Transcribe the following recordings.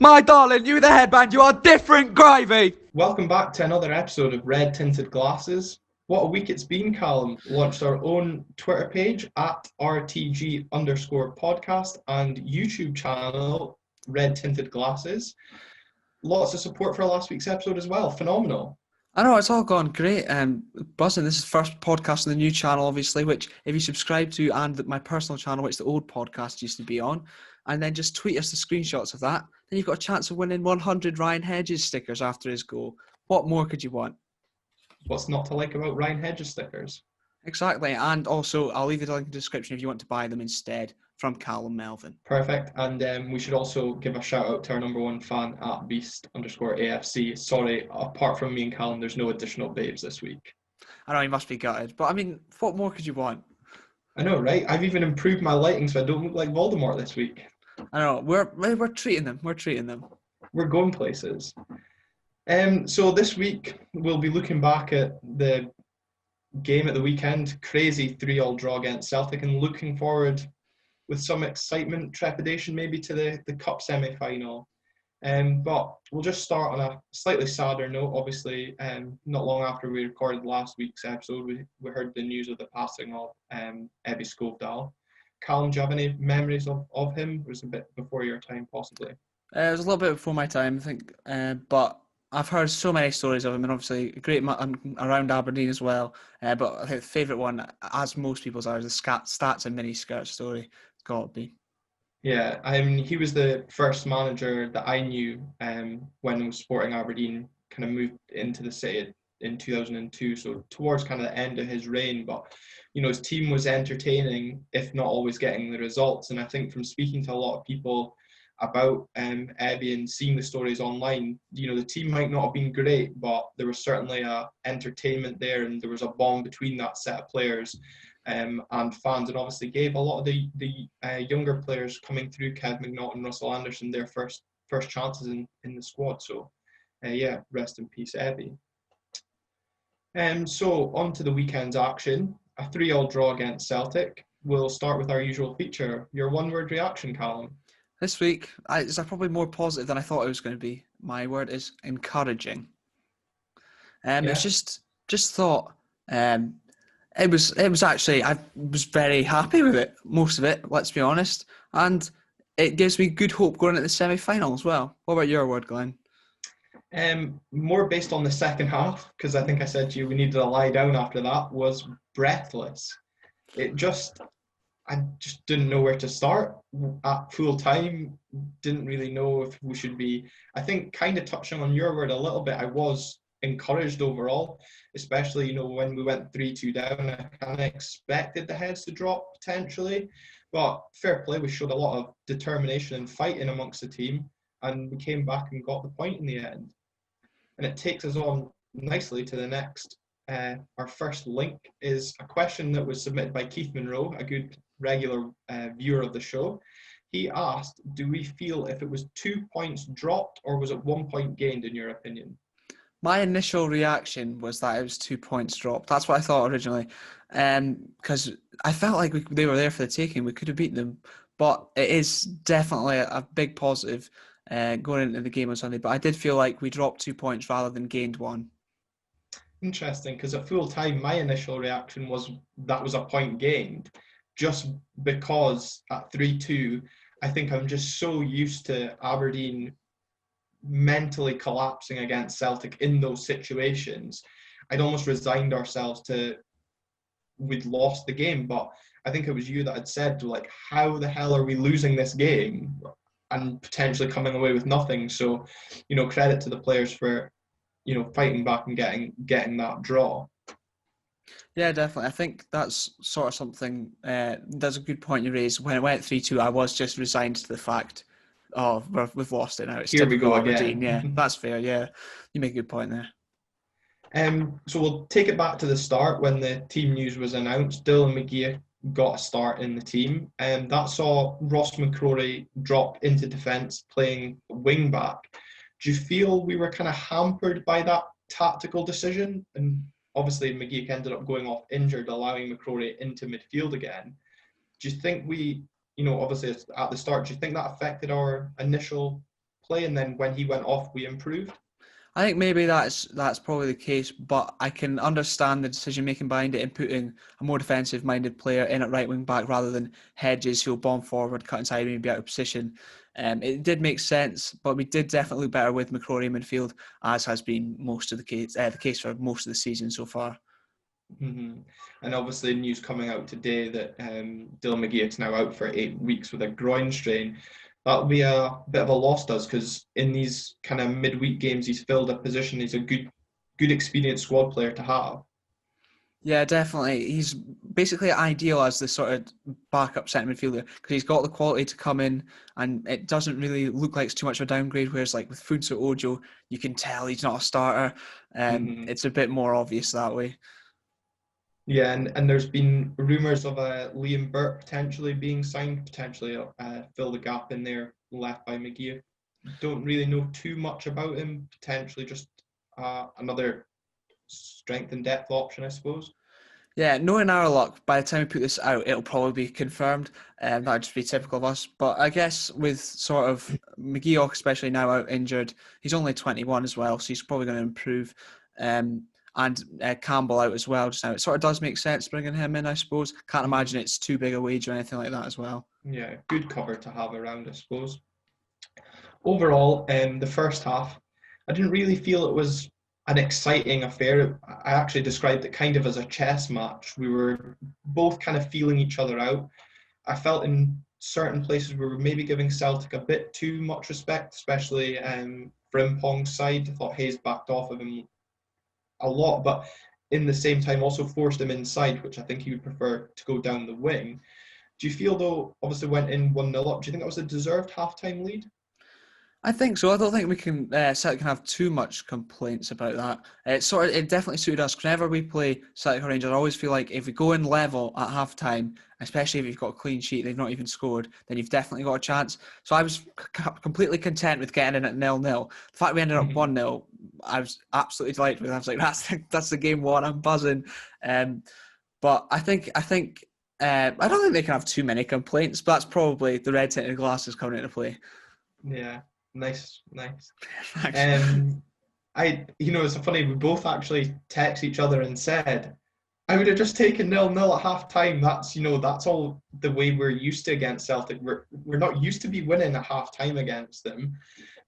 My darling, you the headband, you are different gravy! Welcome back to another episode of Red Tinted Glasses. What a week it's been, Callum. Launched our own Twitter page at RTG_podcast and YouTube channel, Red Tinted Glasses. Lots of support for last week's episode as well. Phenomenal. I know, it's all gone great. Buzzing, this is the first podcast on the new channel, obviously, which if you subscribe to, and my personal channel, which the old podcast used to be on, and then just tweet us the screenshots of that, then you've got a chance of winning 100 Ryan Hedges stickers after his goal. What more could you want? What's not to like about Ryan Hedges stickers? Exactly, and also I'll leave the link in the description if you want to buy them instead from Callum Melvin. Perfect. And we should also give a shout out to our number one fan at Beast_AFC. Sorry, apart from me and Callum, there's no additional babes this week. I know, he must be gutted, but I mean, what more could you want? I know, right? I've even improved my lighting so I don't look like Voldemort this week. I know, we're treating them. We're going places. So this week we'll be looking back at the game at the weekend, crazy 3-3 draw against Celtic, and looking forward with some excitement, trepidation maybe to the cup semi-final. But we'll just start on a slightly sadder note. Obviously, not long after we recorded last week's episode, we heard the news of the passing of Ebby Scovdal. Callum, do you have any memories of him? It was a bit before your time, possibly. It was a little bit before my time, I think, but I've heard so many stories of him, and obviously a great around Aberdeen as well. But I think the favourite one, as most people's are, is the stats and mini skirt story. It's got to be. Yeah, he was the first manager that I knew when I was supporting Aberdeen, kind of moved into the city in 2002, so towards kind of the end of his reign. But, you know, his team was entertaining, if not always getting the results. And I think from speaking to a lot of people about Ebby and seeing the stories online, you know, the team might not have been great, but there was certainly a entertainment there, and there was a bond between that set of players and fans, and obviously gave a lot of the younger players coming through, Kev McNaught and Russell Anderson, their first chances in the squad. So yeah, rest in peace, Ebby. So on to the weekend's action, a 3-3 draw against Celtic. We'll start with our usual feature, your one-word reaction, Callum. This week, it's probably more positive than I thought it was going to be. My word is encouraging. Yeah. It's just thought it was actually, I was very happy with it, most of it, let's be honest. And it gives me good hope going into the semi-final as well. What about your word, Glenn? More based on the second half, because I think I said to you we needed to lie down after that, was breathless. I just didn't know where to start at full time. Didn't really know if we should be, I think, kind of touching on your word a little bit, I was encouraged overall, especially, you know, when we went 3-2 down. I kind of expected the heads to drop potentially, but fair play, we showed a lot of determination and fighting amongst the team, and we came back and got the point in the end. And it takes us on nicely to the next. Our first link is a question that was submitted by Keith Monroe, a good regular viewer of the show. He asked, do we feel if it was 2 points dropped or was it 1 point gained in your opinion? My initial reaction was that it was 2 points dropped. That's what I thought originally, because I felt like they were there for the taking. We could have beaten them, but it is definitely a big positive going into the game on Sunday. But I did feel like we dropped 2 points rather than gained one. Interesting, because at full time, my initial reaction was that was a point gained, just because at 3-2, I think I'm just so used to Aberdeen mentally collapsing against Celtic in those situations. I'd almost resigned ourselves to we'd lost the game, but I think it was you that had said, like, how the hell are we losing this game and potentially coming away with nothing? So, you know, credit to the players for, you know, fighting back and getting that draw. Yeah, definitely. I think that's sort of something, that's a good point you raised. When it went 3-2, I was just resigned to the fact, oh, we've lost it now. It's Here we typical go Aberdeen. again. Yeah, that's fair. Yeah, you make a good point there. So we'll take it back to the start when the team news was announced. Dylan McGee got a start in the team, and that saw Ross McCrory drop into defence playing wing back. Do you feel we were kind of hampered by that tactical decision? And obviously McGee ended up going off injured, allowing McCrory into midfield again. Do you think we, you know, obviously at the start, do you think that affected our initial play, and then when he went off, we improved? I think maybe that's probably the case, but I can understand the decision making behind it in putting a more defensive minded player in at right wing back rather than Hedges, who'll bomb forward, cut inside, maybe out of position. It did make sense, but we did definitely look better with McCrory in midfield, as has been most of the case for most of the season so far. Mm-hmm. And obviously, news coming out today that Dylan McGeough's now out for 8 weeks with a groin strain. That'll be a bit of a loss to us, because in these kind of midweek games, he's filled a position. He's a good experienced squad player to have. Yeah, definitely. He's basically ideal as the sort of backup centre midfielder because he's got the quality to come in, and it doesn't really look like it's too much of a downgrade. Whereas, like with Funso Ojo, you can tell he's not a starter. Mm-hmm. It's a bit more obvious that way. Yeah, and there's been rumours of Liam Burke potentially being signed, potentially fill the gap in there left by McGeough. Don't really know too much about him. Potentially just another strength and depth option, I suppose. Yeah, knowing our luck, by the time we put this out, it'll probably be confirmed. That would just be typical of us. But I guess with sort of McGeoch, especially now out injured, he's only 21 as well, so he's probably going to improve. And Campbell out as well just now. It sort of does make sense bringing him in, I suppose. Can't imagine it's too big a wage or anything like that as well. Yeah, good cover to have around, I suppose. Overall, the first half, I didn't really feel it was an exciting affair. I actually described it kind of as a chess match. We were both kind of feeling each other out. I felt in certain places we were maybe giving Celtic a bit too much respect, especially Frimpong's side. I thought Hayes backed off of him a lot, but in the same time also forced him inside, which I think he would prefer to go down the wing. Do you feel, though, obviously went in 1-0 up, do you think that was a deserved half-time lead? I think so. I don't think we can Celtic can have too much complaints about that. It definitely suited us. Whenever we play Celtic or Rangers, I always feel like if we go in level at half time, especially if you've got a clean sheet, they've not even scored, then you've definitely got a chance. So I was completely content with getting in at 0-0. The fact we ended up 1-0, I was absolutely delighted with. I was like, that's the game won. I'm buzzing. But I think I don't think they can have too many complaints. But that's probably the red tinted glasses coming into play. Yeah. Nice. Thanks. It's funny, we both actually text each other and said, I would have just taken 0-0 at half time. That's all the way we're used to against Celtic. We're not used to be winning at half time against them.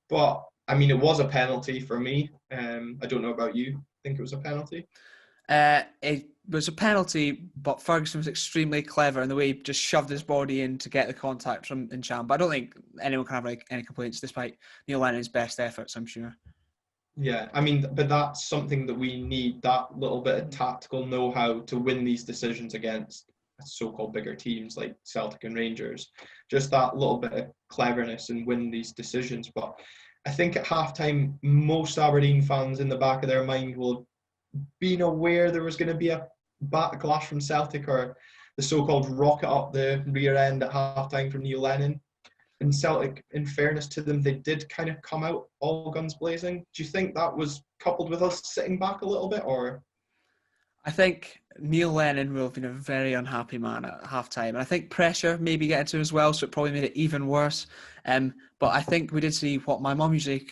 But I mean, it was a penalty for me. I don't know about you. I think it was a penalty. It was a penalty, but Ferguson was extremely clever in the way he just shoved his body in to get the contact from Encham. But I don't think anyone can have any complaints, despite Neil Lennon's best efforts, I'm sure. Yeah, I mean, but that's something that we need, that little bit of tactical know-how to win these decisions against so-called bigger teams like Celtic and Rangers. Just that little bit of cleverness and win these decisions. But I think at halftime, most Aberdeen fans in the back of their mind will have been aware there was going to be a backlash from Celtic, or the so-called rocket up the rear end at halftime from Neil Lennon. And Celtic, in fairness to them, they did kind of come out all guns blazing. Do you think that was coupled with us sitting back a little bit, or? I think Neil Lennon will have been a very unhappy man at halftime. And I think pressure maybe getting to him as well, so it probably made it even worse. But I think we did see what my mum usually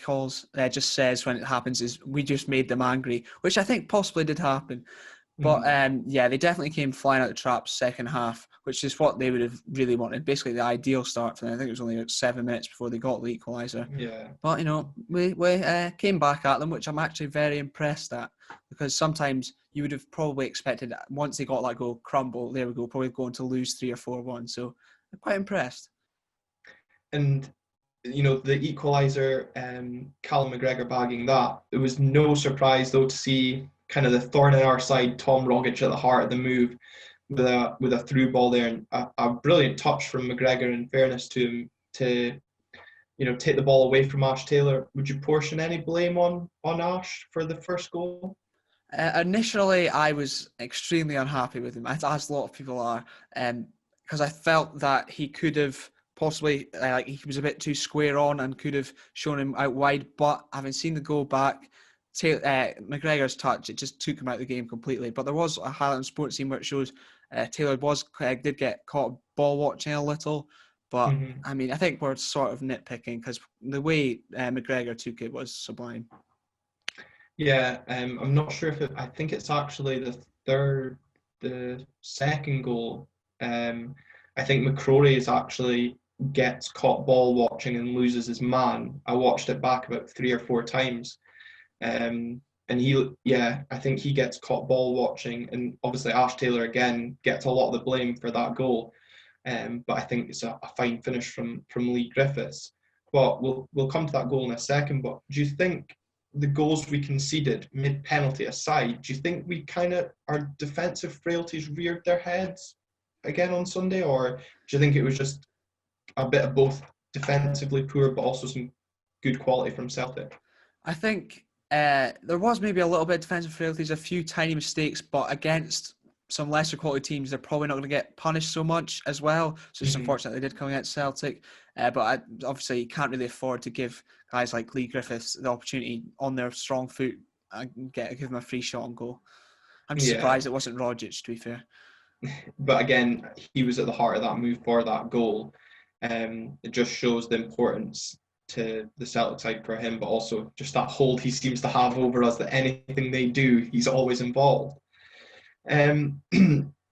just says when it happens, is we just made them angry, which I think possibly did happen. But they definitely came flying out the traps second half, which is what they would have really wanted. Basically, the ideal start for them. I think it was only about 7 minutes before they got the equaliser. Yeah. But, we came back at them, which I'm actually very impressed at, because sometimes you would have probably expected, once they got that goal, crumble, there we go, probably going to lose 3 or 4-1. So I'm quite impressed. And, the equaliser, Callum McGregor bagging that, it was no surprise, though, to see kind of the thorn in our side, Tom Rogic at the heart of the move with a through ball there, and a brilliant touch from McGregor, in fairness to him, to take the ball away from Ash Taylor. Would you portion any blame on Ash for the first goal? Initially, I was extremely unhappy with him, as a lot of people are, because I felt that he could have possibly, he was a bit too square on and could have shown him out wide. But having seen the goal back, McGregor's touch, it just took him out of the game completely. But there was a highlight on Sports Scene where it shows Taylor did get caught ball watching a little, But Mhm. I mean, I think we're sort of nitpicking because the way Mcgregor took it was sublime. Yeah, I'm not sure if I think it's actually the second goal. Um, I think McCrory is actually gets caught ball watching and loses his man. I watched it back about 3 or 4 times. And yeah, I think he gets caught ball watching, and obviously Ash Taylor again gets a lot of the blame for that goal. But I think it's a fine finish from Lee Griffiths. But we'll come to that goal in a second. But do you think the goals we conceded mid penalty aside, do you think we kind of our defensive frailties reared their heads again on Sunday, or do you think it was just a bit of both defensively poor but also some good quality from Celtic? I think there was maybe a little bit of defensive frailties, a few tiny mistakes, but against some lesser quality teams, they're probably not going to get punished so much as well. So it's Mm-hmm. unfortunate they did come against Celtic. Obviously, you can't really afford to give guys like Lee Griffiths the opportunity on their strong foot and give them a free shot on goal. I'm just Yeah, surprised it wasn't Rogic, to be fair. but again, he was at the heart of that move for that goal. It just shows the importance to the Celtic side for him, but also just that hold he seems to have over us that anything they do, he's always involved. Um,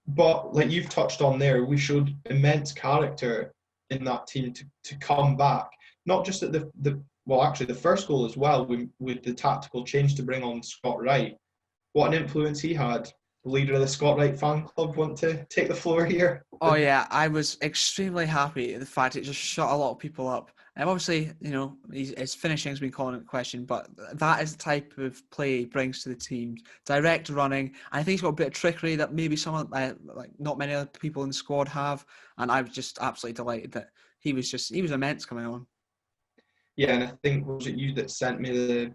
but like you've touched on there, we showed immense character in that team to come back, not just at the well, actually the first goal as well, with the tactical change to bring on Scott Wright. What an influence he had. The leader of the Scott Wright fan club want to take the floor here. Oh yeah, I was extremely happy at the fact it just shut a lot of people up. And obviously, his finishing's been calling into question, but that is the type of play he brings to the team. Direct running. I think he's got a bit of trickery that maybe some like not many other people in the squad have. And I was just absolutely delighted that he was immense coming on. Yeah, and I think was it you that sent me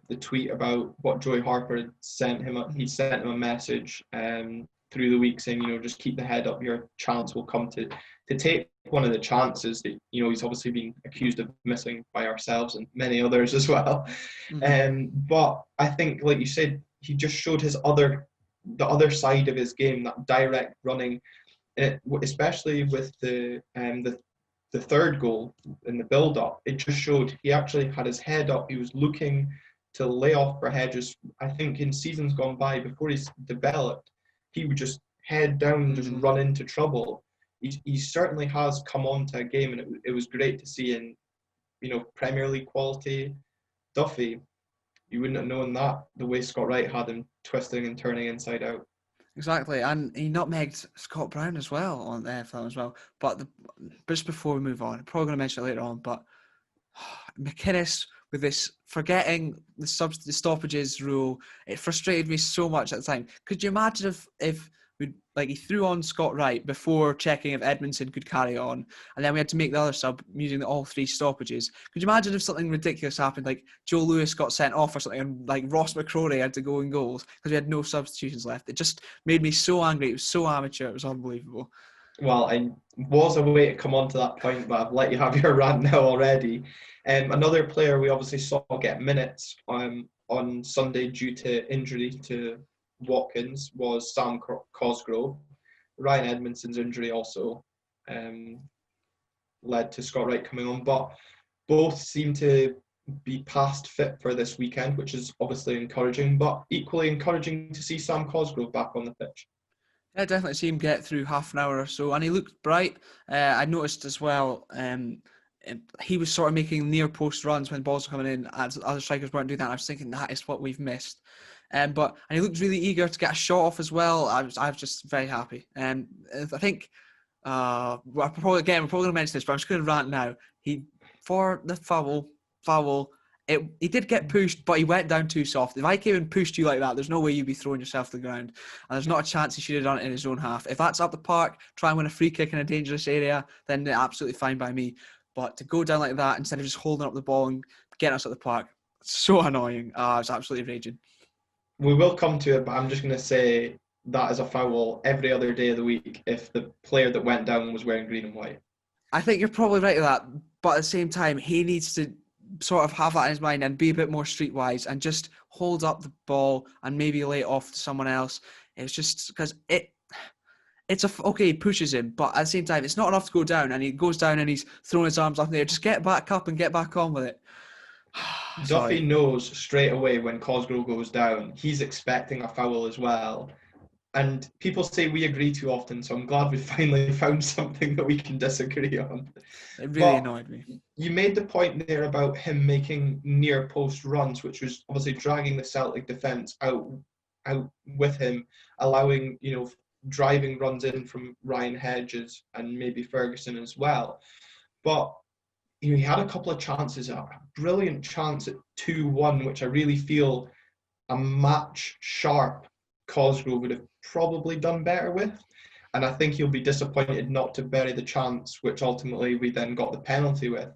the tweet about what Joey Harper had sent him? He sent him a message through the week saying, just keep the head up. Your chance will come to take one of the chances that he's obviously been accused of missing by ourselves and many others as well. Mm-hmm. But I think, like you said, he just showed the other side of his game, that direct running, especially with the third goal in the build-up. It just showed he actually had his head up. He was looking to lay off for Hedges. I think in seasons gone by, before he's developed, he would just head down and just Mm-hmm. run into trouble. He certainly has come on to a game, and it was great to see in Premier League quality. Duffy, you wouldn't have known that the way Scott Wright had him twisting and turning inside out. Exactly, and he nutmegged Scott Brown as well on there for that as well. But just before we move on, I'm probably going to mention it later on, but McInnes with this forgetting the stoppages rule, it frustrated me so much at the time. Could you imagine if he threw on Scott Wright before checking if Edmondson could carry on, and then we had to make the other sub using all three stoppages? Could you imagine if something ridiculous happened, like Joe Lewis got sent off or something, and like Ross McCrory had to go in goals because we had no substitutions left? It just made me so angry. It was so amateur. It was unbelievable. Well, I was a way to come on to that point, but I've let you have your rant now already. Another player we obviously saw get minutes on Sunday due to injury to Watkins was Sam Cosgrove. Ryan Edmondson's injury also um, led to Scott Wright coming on, but both seem to be past fit for this weekend, which is obviously encouraging, but equally encouraging to see Sam Cosgrove back on the pitch. I definitely see him get through half an hour or so, and he looked bright. I noticed as well, he was sort of making near post runs when balls were coming in, as other strikers weren't doing that. I was thinking that is what we've missed. And he looked really eager to get a shot off as well. I was just very happy. And I think we're probably going to mention this, but I'm just going to rant now. For the foul. He did get pushed, but he went down too soft. If I came and pushed you like that, there's no way you'd be throwing yourself to the ground. And there's not a chance he should have done it in his own half. If that's up the park, try and win a free kick in a dangerous area, then absolutely fine by me. But to go down like that instead of just holding up the ball and getting us at the park, so annoying. I was absolutely raging. We will come to it, but I'm just going to say that is a foul every other day of the week if the player that went down was wearing green and white. I think you're probably right with that. But at the same time, he needs to sort of have that in his mind and be a bit more streetwise and just hold up the ball and maybe lay it off to someone else. It's just because okay, he pushes him, but at the same time, it's not enough to go down, and he goes down and he's throwing his arms up in the air. Just get back up and get back on with it. Duffy Sorry. knows straight away when Cosgrove goes down, he's expecting a foul as well. And people say we agree too often, so I'm glad we finally found something that we can disagree on. It really But annoyed me. you made the point there about him making near post runs, which was obviously dragging the Celtic defence out with him, allowing, driving runs in from Ryan Hedges and maybe Ferguson as well. But he had a couple of chances, a brilliant chance at 2-1, which I really feel a match sharp Cosgrove would have probably done better with. And I think he'll be disappointed not to bury the chance, which ultimately we then got the penalty with.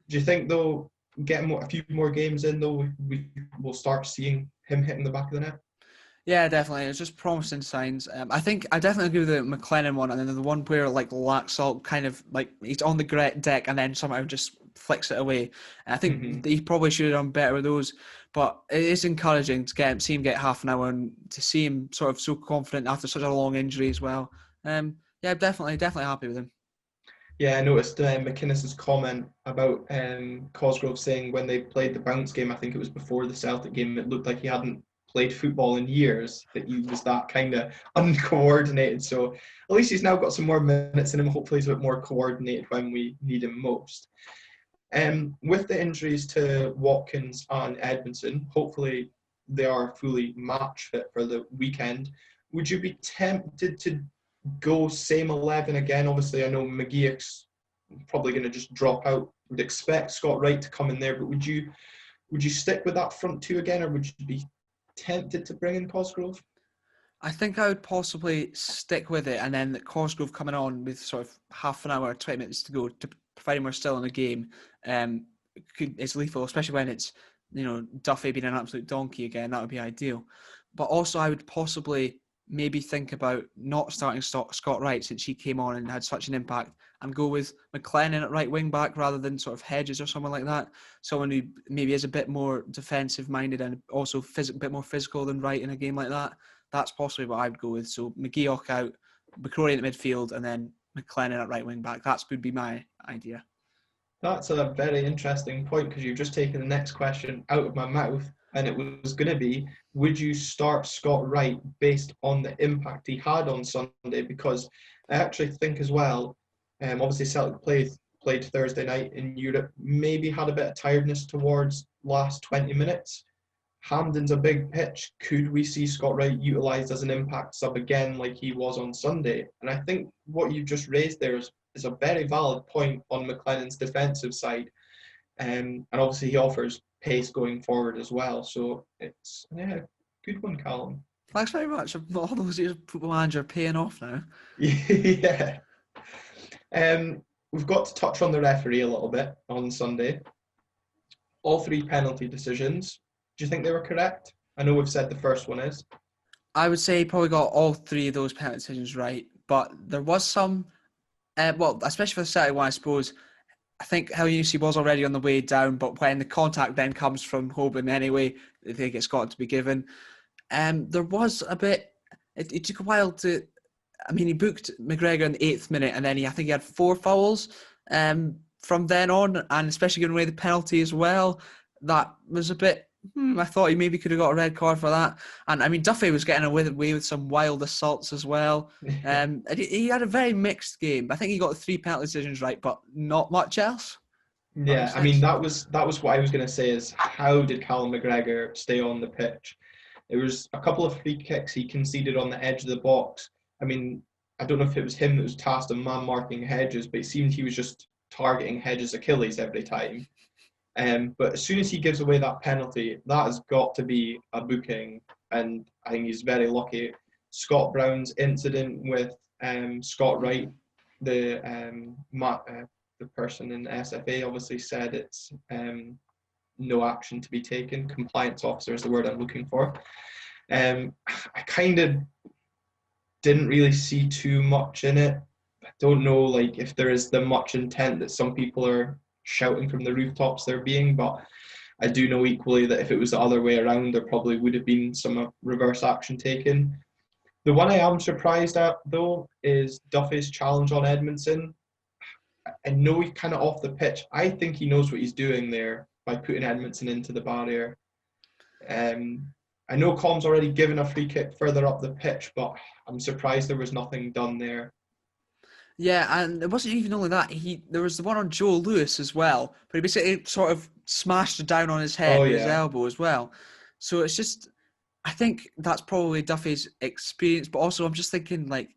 Do you think, though, getting a few more games in, though, we will start seeing him hitting the back of the net? Yeah, definitely. It's just promising signs. I think I definitely agree with the McLennan one, and then the one where like Laxalt kind of like he's on the deck and then somehow just flicks it away. And I think he probably should have done better with those. But it is encouraging to see him get half an hour and to see him sort of so confident after such a long injury as well. Yeah, definitely happy with him. Yeah, I noticed McInnes's comment about Cosgrove saying when they played the bounce game, I think it was before the Celtic game, it looked like he hadn't played football in years, that he was that kind of uncoordinated. So at least he's now got some more minutes in him. Hopefully he's a bit more coordinated when we need him most. With the injuries to Watkins and Edmondson, hopefully they are fully match fit for the weekend. Would you be tempted to go same 11 again? Obviously, I know McGeoch's probably going to just drop out. Would expect Scott Wright to come in there, but would you stick with that front two again, or would you be tempted to bring in Cosgrove? I think I would possibly stick with it, and then Cosgrove coming on with sort of half an hour, 20 minutes to go, to providing we're still in the game, it's lethal, especially when it's Duffy being an absolute donkey again. That would be ideal. But also, I would possibly maybe think about not starting Scott Wright since he came on and had such an impact, and go with McLennan at right wing back rather than sort of Hedges or someone like that. Someone who maybe is a bit more defensive minded and also a bit more physical than Wright in a game like that. That's possibly what I would go with. So McGeoch out, McCrory in the midfield, and then McLennan at right wing back. That would be my idea. That's a very interesting point, because you've just taken the next question out of my mouth, and it was going to be, would you start Scott Wright based on the impact he had on Sunday? Because I actually think as well, obviously Celtic played Thursday night in Europe, maybe had a bit of tiredness towards last 20 minutes. Hampden's a big pitch. Could we see Scott Wright utilised as an impact sub again like he was on Sunday? And I think what you've just raised there is a very valid point on McLennan's defensive side. And obviously he offers pace going forward as well. So it's, good one, Callum. Thanks very much. All those years of Football Manager paying off now. Yeah. We've got to touch on the referee a little bit on Sunday. All three penalty decisions. Do you think they were correct? I know we've said the first one is. I would say he probably got all three of those penalty decisions right, but there was some, especially for the Celtic one, I suppose. I think Elyounoussi was already on the way down, but when the contact then comes from Hoban anyway, I think it's got to be given. There was a bit. It took a while to. I mean, he booked Mcgregor in the 8th minute, and then I think he had 4 fouls from then on, and especially giving away the penalty as well. That was a bit. I thought he maybe could have got a red card for that. And I mean, Duffy was getting away with some wild assaults as well. He had a very mixed game. I think he got 3 penalty decisions right, but not much else. Yeah, I mean, that was what I was going to say, is how did Callum McGregor stay on the pitch? There was a couple of free kicks he conceded on the edge of the box. I mean, I don't know if it was him that was tasked of man marking Hedges, but it seemed he was just targeting Hedges' Achilles every time. But as soon as he gives away that penalty, that has got to be a booking, and I think he's very lucky. Scott Brown's incident with Scott Wright, the person in the SFA obviously said it's no action to be taken. Compliance officer is the word I'm looking for. I kind of didn't really see too much in it. I don't know, like, if there is the much intent that some people are shouting from the rooftops there being, but I do know equally that if it was the other way around, there probably would have been some reverse action taken. The one I am surprised at, though, is Duffy's challenge on Edmondson. I know he's kind of off the pitch. I think he knows what he's doing there by putting Edmondson into the barrier. I know Com's already given a free kick further up the pitch, but I'm surprised there was nothing done there. Yeah, and it wasn't even only that. There was the one on Joe Lewis as well, but he basically sort of smashed it down on his head Oh with his yeah. elbow as well. So it's just, I think that's probably Duffy's experience, but also I'm just thinking like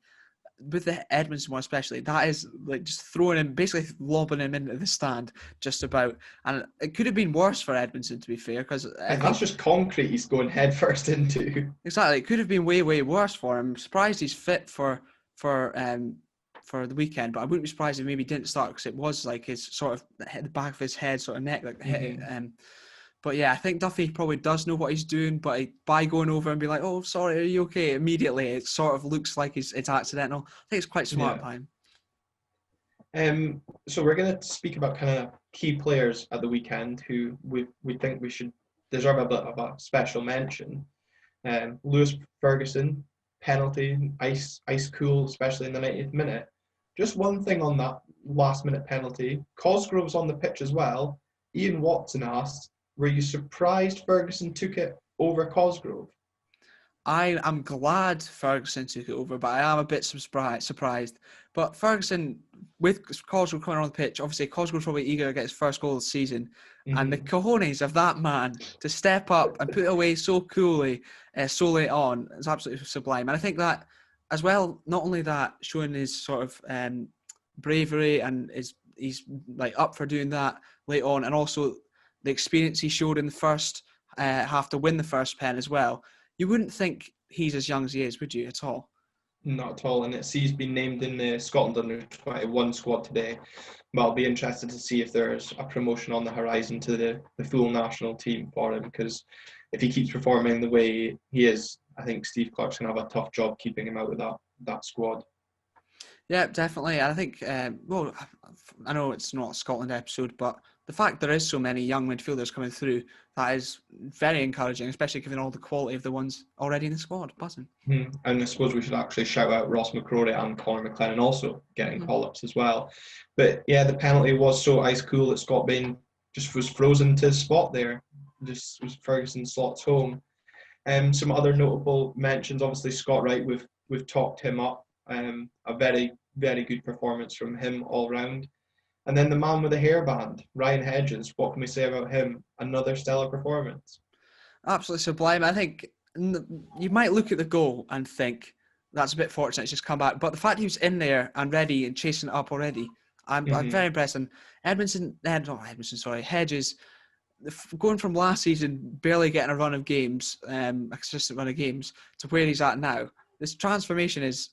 with the Edmondson one especially, that is like just throwing him, basically lobbing him into the stand just about. And it could have been worse for Edmondson, to be fair, because I And that's think, just concrete he's going head first into. exactly, it could have been way, way worse for him. I'm surprised he's fit for the weekend, but I wouldn't be surprised if maybe he didn't start because it was like his sort of the back of his head, sort of neck, like hit. But yeah, I think Duffy probably does know what he's doing, but by going over and be like, "Oh, sorry, are you okay?" Immediately, it sort of looks like it's accidental. I think it's quite smart by him. So we're going to speak about kind of key players at the weekend who we think we should deserve a bit of a special mention. Lewis Ferguson, penalty, ice cool, especially in the 90th minute. Just one thing on that last minute penalty. Cosgrove's on the pitch as well. Ian Watson asked, were you surprised Ferguson took it over Cosgrove? I am glad Ferguson took it over, but I am a bit surprised. But Ferguson, with Cosgrove coming on the pitch, obviously Cosgrove's probably eager to get his first goal of the season. And the cojones of that man to step up and put it away so coolly, so late on, is absolutely sublime. And I think that, as well, not only that, showing his sort of bravery and he's like up for doing that late on, and also the experience he showed in the first half to win the first pen as well. You wouldn't think he's as young as he is, would you, at all? Not at all. And he's been named in the Scotland under 21 squad today. But I'll be interested to see if there's a promotion on the horizon to the full national team for him, because if he keeps performing the way he is, I think Steve Clarke's going to have a tough job keeping him out of that squad. Yeah, definitely. I think, well, I know it's not a Scotland episode, but the fact there is so many young midfielders coming through, that is very encouraging, especially given all the quality of the ones already in the squad. Buzzing. And I suppose we should actually shout out Ross McCrory and Conor McLennan also getting call-ups as well. But yeah, the penalty was so ice cool that Scott Bain just was frozen to his spot there. Just was Ferguson slots home. Some other notable mentions, obviously Scott Wright, we've talked him up. A very, very good performance from him all round. And then the man with the hairband, Ryan Hedges, what can we say about him? Another stellar performance. Absolutely sublime. I think you might look at the goal and think that's a bit fortunate, it's just come back. But the fact he was in there and ready and chasing it up already, I'm very impressed. And Hedges, going from last season, barely getting a run of games, a consistent run of games, to where he's at now, this transformation is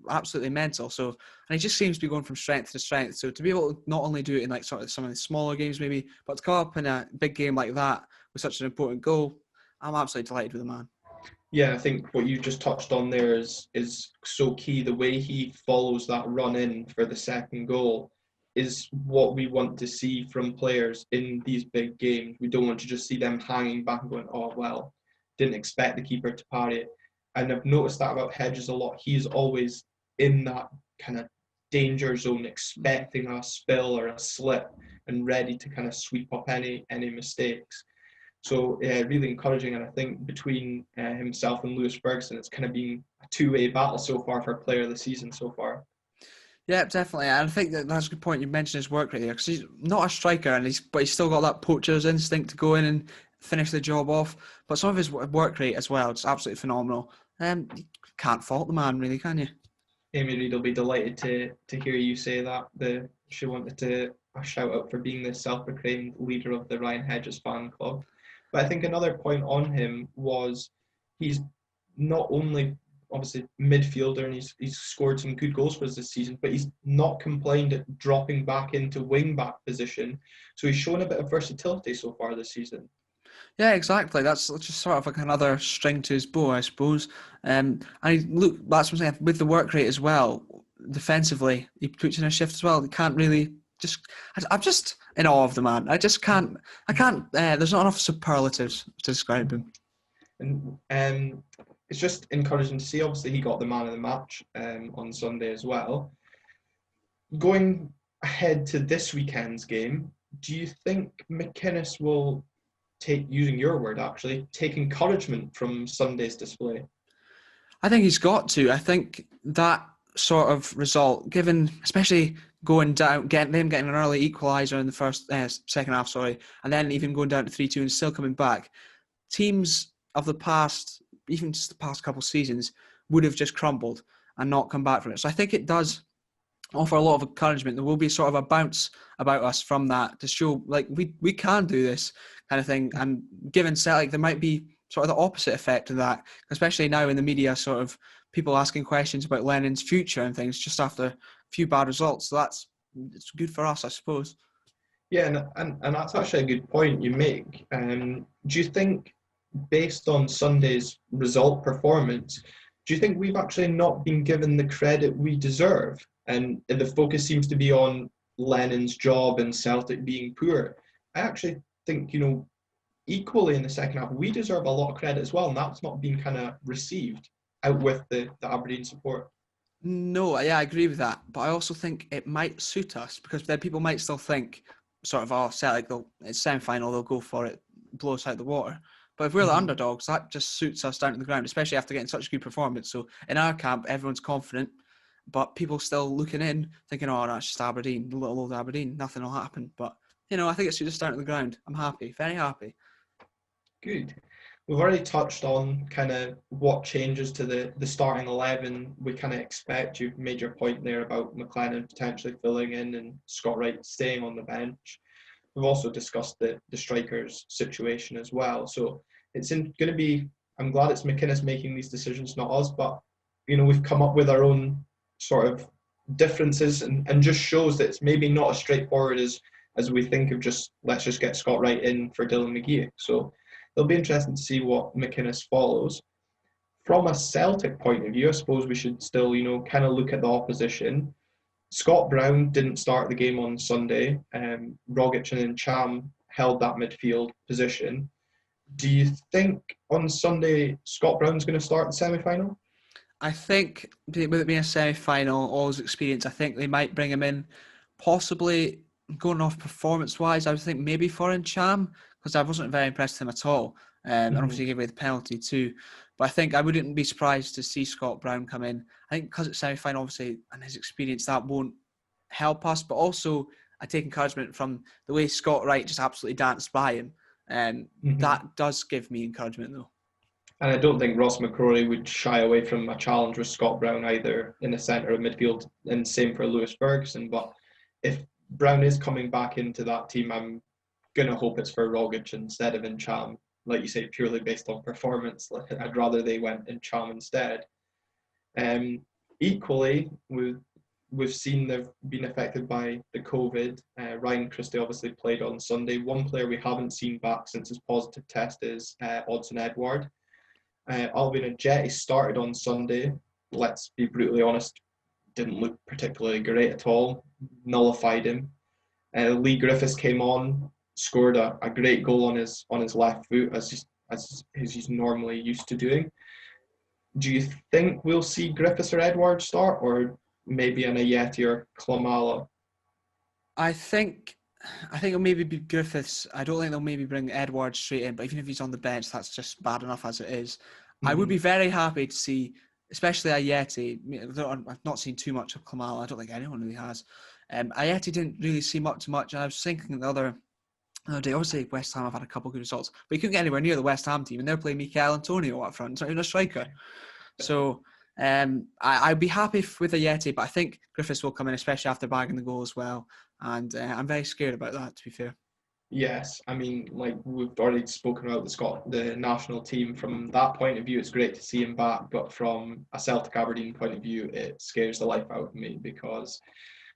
absolutely mental. So, and he just seems to be going from strength to strength. So to be able to not only do it in like sort of some of the smaller games maybe, but to come up in a big game like that with such an important goal, I'm absolutely delighted with the man. Yeah, I think what you just touched on there is so key. The way he follows that run in for the second goal is what we want to see from players in these big games. We don't want to just see them hanging back and going, oh, well, didn't expect the keeper to parry it. And I've noticed that about Hedges a lot. He's always in that kind of danger zone, expecting a spill or a slip and ready to kind of sweep up any mistakes. So really encouraging, and I think between himself and Lewis Ferguson, it's kind of been a two-way battle so far for player of the season so far. Yeah, definitely. And I think that's a good point. You mentioned his work rate there, because he's not a striker, but he's still got that poacher's instinct to go in and finish the job off. But some of his work rate as well, it's absolutely phenomenal. You can't fault the man, really, can you? Amy Reid will be delighted to hear you say that. She wanted to a shout out for being the self-proclaimed leader of the Ryan Hedges fan club. But I think another point on him was he's not only obviously midfielder and he's scored some good goals for us this season, but he's not complained at dropping back into wing back position. So he's shown a bit of versatility so far this season. Yeah, exactly. That's just sort of like another string to his bow, I suppose. And look, that's what I'm saying, with the work rate as well. Defensively, he puts in a shift as well. He can't really I'm just in awe of the man. I can't. There's not enough superlatives to describe him. And it's just encouraging to see. Obviously, he got the man of the match on Sunday as well. Going ahead to this weekend's game, do you think McInnes will take, using your word actually, take encouragement from Sunday's display? I think he's got to. I think that sort of result, given especially going down, getting an early equaliser in the second half, and then even going down to 3-2 and still coming back. Teams of the past, even just the past couple of seasons, would have just crumbled and not come back from it. So I think it does offer a lot of encouragement. There will be sort of a bounce about us from that to show like we can do this kind of thing. And given Celtic, there might be sort of the opposite effect of that, especially now in the media, sort of people asking questions about Lennon's future and things just after a few bad results. So it's good for us, I suppose. Yeah, and that's actually a good point you make. Do you think, based on Sunday's result performance, do you think we've actually not been given the credit we deserve? And the focus seems to be on Lennon's job and Celtic being poor. I actually think, equally in the second half, we deserve a lot of credit as well, and that's not been kind of received out with the Aberdeen support. No, yeah, I agree with that. But I also think it might suit us because then people might still think sort of, oh, Celtic, it's semi-final, they'll go for it, blow us out the water. But if we're the underdogs, that just suits us down to the ground, especially after getting such a good performance. So in our camp, everyone's confident, but people still looking in, thinking, oh, that's just Aberdeen, little old Aberdeen, nothing will happen. But, I think it suits us down to the ground. I'm happy, very happy. Good. We've already touched on kind of what changes to the starting 11 we kind of expect. You've made your point there about McLennan potentially filling in and Scott Wright staying on the bench. We've also discussed the strikers situation as well. So it's going to be, I'm glad it's McInnes making these decisions, not us, but, we've come up with our own sort of differences and just shows that it's maybe not as straightforward as we think of just, let's just get Scott Wright in for Dylan McGee. So it'll be interesting to see what McInnes follows. From a Celtic point of view, I suppose we should still, kind of look at the opposition. Scott Brown didn't start the game on Sunday. Rogic and Cham held that midfield position. Do you think on Sunday Scott Brown's going to start the semi-final? I think with it being a semi-final, all his experience, I think they might bring him in, possibly going off performance-wise. I would think maybe for Cham, because I wasn't very impressed with him at all. And obviously he gave away the penalty too. But I think I wouldn't be surprised to see Scott Brown come in. I think because it's semi-final, obviously, and his experience, that won't help us. But also, I take encouragement from the way Scott Wright just absolutely danced by him. And that does give me encouragement, though. And I don't think Ross McCrory would shy away from a challenge with Scott Brown either in the centre of midfield, and same for Lewis Ferguson. But if Brown is coming back into that team, I'm going to hope it's for Rogic instead of Cham. Like you say, purely based on performance. I'd rather they went Cham instead. Equally, we've seen they've been affected by the COVID. Ryan Christie obviously played on Sunday. One player we haven't seen back since his positive test is Odsonne Edouard. Alvin Ajeti started on Sunday. Let's be brutally honest, didn't look particularly great at all. Nullified him. Lee Griffiths came on, scored a great goal on his left foot as he's normally used to doing. Do you think we'll see Griffiths or Edouard start, or maybe an Ajeti or Klimala? I think it'll maybe be Griffiths. I don't think they'll maybe bring Edouard straight in, but even if he's on the bench, that's just bad enough as it is. I would be very happy to see, especially Ajeti. I've not seen too much of Klimala. I don't think anyone really has. Ajeti didn't really see much, and I was thinking the other day, obviously West Ham have had a couple of good results, but you couldn't get anywhere near the West Ham team, and they're playing Mikel Antonio up front. It's not even a striker. So I'd be happy with Ajeti, but I think Griffiths will come in, especially after bagging the goal as well. And I'm very scared about that, to be fair. Yes, I mean, like we've already spoken about the national team. From that point of view, it's great to see him back. But from a Celtic Aberdeen point of view, it scares the life out of me because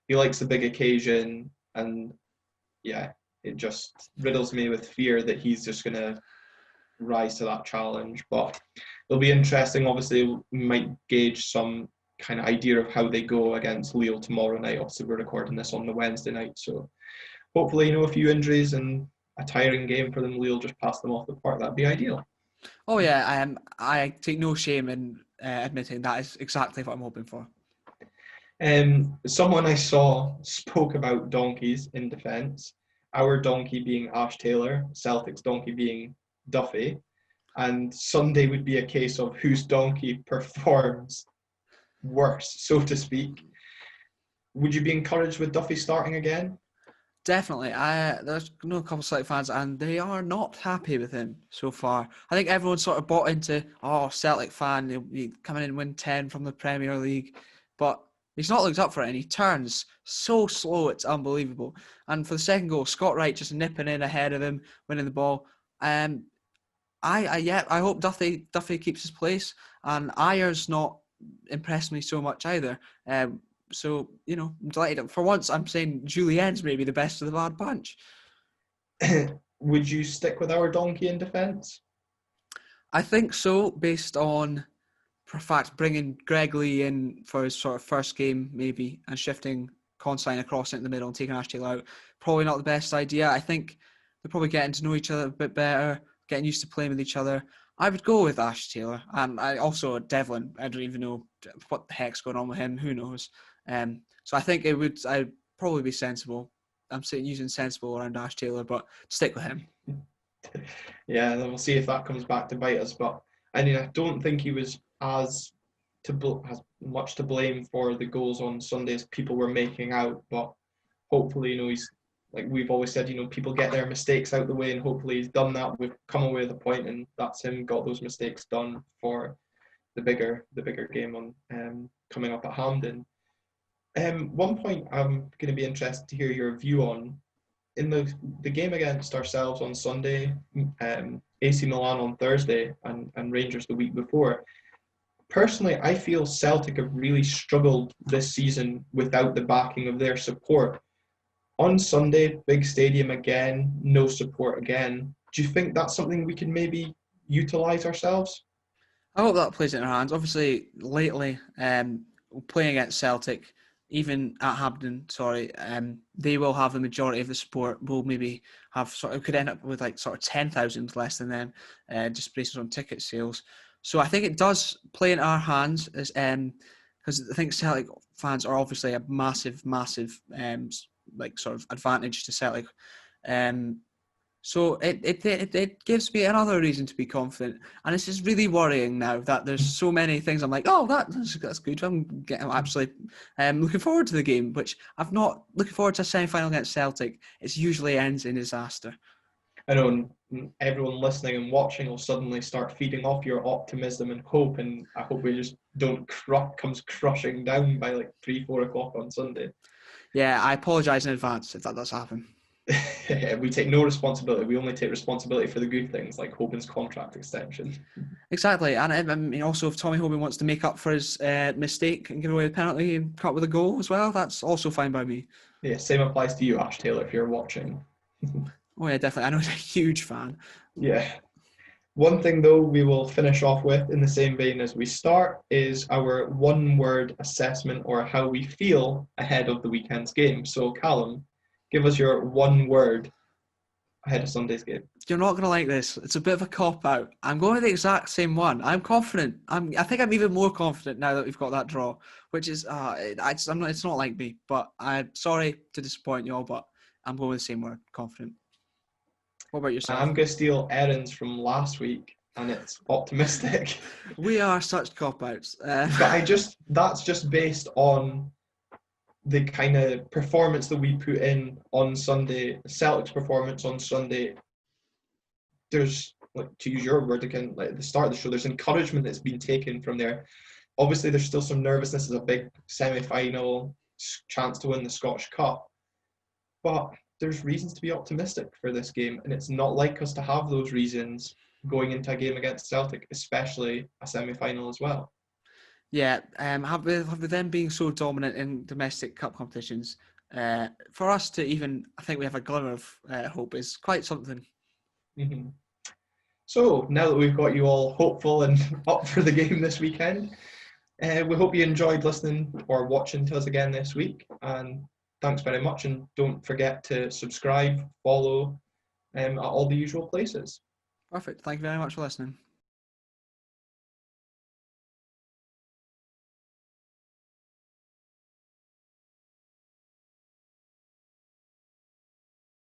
he likes the big occasion, and yeah, it just riddles me with fear that he's just going to rise to that challenge. But it'll be interesting. Obviously, we might gauge some kind of idea of how they go against Lille tomorrow night. Obviously, we're recording this on the Wednesday night, so hopefully, a few injuries and a tiring game for them. Lille just pass them off the park. That'd be ideal. Oh yeah, I take no shame in admitting that is exactly what I'm hoping for. Someone I saw spoke about donkeys in defence. Our donkey being Ash Taylor, Celtic's donkey being Duffy, and Sunday would be a case of whose donkey performs worse, so to speak. Would you be encouraged with Duffy starting again? Definitely. There's a couple of Celtic fans, and they are not happy with him so far. I think everyone sort of bought into, Celtic fan, he'll be coming in and win 10 from the Premier League, but he's not looked up for it, and he turns so slow, it's unbelievable. And for the second goal, Scott Wright just nipping in ahead of him, winning the ball. I hope Duffy keeps his place, and Ayer's not impressed me so much either. So, I'm delighted. For once, I'm saying GLEN'S may be the best of the bad bunch. Would you stick with our donkey in defence? I think so, based on, for a fact, bringing Greg Lee in for his sort of first game, maybe, and shifting Consign across into the middle and taking Ash Taylor out. Probably not the best idea. I think they're probably getting to know each other a bit better, getting used to playing with each other. I would go with Ash Taylor. And I also, Devlin, I don't even know what the heck's going on with him. Who knows? So I think I'd probably be sensible. I'm using sensible around Ash Taylor, but stick with him. Yeah, then we'll see if that comes back to bite us. But I mean, I don't think he was as much to blame for the goals on Sunday as people were making out. But hopefully, he's like we've always said, people get their mistakes out the way, and hopefully he's done that. We've come away with a point, and that's him got those mistakes done for the bigger game on coming up at Hampden. One point I'm going to be interested to hear your view on in the game against ourselves on Sunday, AC Milan on Thursday, and Rangers the week before. Personally, I feel Celtic have really struggled this season without the backing of their support. On Sunday, big stadium again, no support again. Do you think that's something we can maybe utilise ourselves? I hope that plays in our hands. Obviously, lately, playing against Celtic, even at Hampden, they will have the majority of the support. We'll maybe have could end up with like sort of 10,000 less than them, just based on ticket sales. So I think it does play in our hands, as because I think Celtic fans are obviously a massive, massive like sort of advantage to Celtic. So it gives me another reason to be confident, and it's just really worrying now that there's so many things I'm like, that's good. I'm actually looking forward to the game, which I've not looking forward to a semi-final against Celtic. It usually ends in disaster. I know everyone listening and watching will suddenly start feeding off your optimism and hope, and I hope we just don't comes crushing down by like 3-4 o'clock on Sunday. Yeah, I apologise in advance if that does happen. We take no responsibility. We only take responsibility for the good things, like Hoban's contract extension. Exactly, and I mean, also if Tommy Hoban wants to make up for his mistake and give away a penalty and cut with a goal as well, that's also fine by me. Yeah, same applies to you, Ash Taylor, if you're watching. Oh yeah, definitely. I know he's a huge fan. Yeah. One thing, though, we will finish off with in the same vein as we start is our one-word assessment or how we feel ahead of the weekend's game. So, Callum, give us your one word ahead of Sunday's game. You're not going to like this. It's a bit of a cop-out. I'm going with the exact same one. I'm confident. I think I'm even more confident now that we've got that draw, which is, it's not like me, but I'm sorry to disappoint you all, but I'm going with the same word, confident. What about yourself? I'm going to steal Erin's from last week, and it's optimistic. We are such cop-outs. But that's just based on the kind of performance that we put in on Sunday, Celtic's performance on Sunday. There's, like, to use your word again, like at the start of the show, there's encouragement that's been taken from there. Obviously, there's still some nervousness as a big semi-final chance to win the Scottish Cup. But there's reasons to be optimistic for this game, and it's not like us to have those reasons going into a game against Celtic, especially a semi-final as well. Yeah, have with them being so dominant in domestic cup competitions, for us to even, I think we have a glimmer of hope is quite something. Mm-hmm. So now that we've got you all hopeful and up for the game this weekend, we hope you enjoyed listening or watching to us again this week. And thanks very much. And don't forget to subscribe, follow at all the usual places. Perfect. Thank you very much for listening.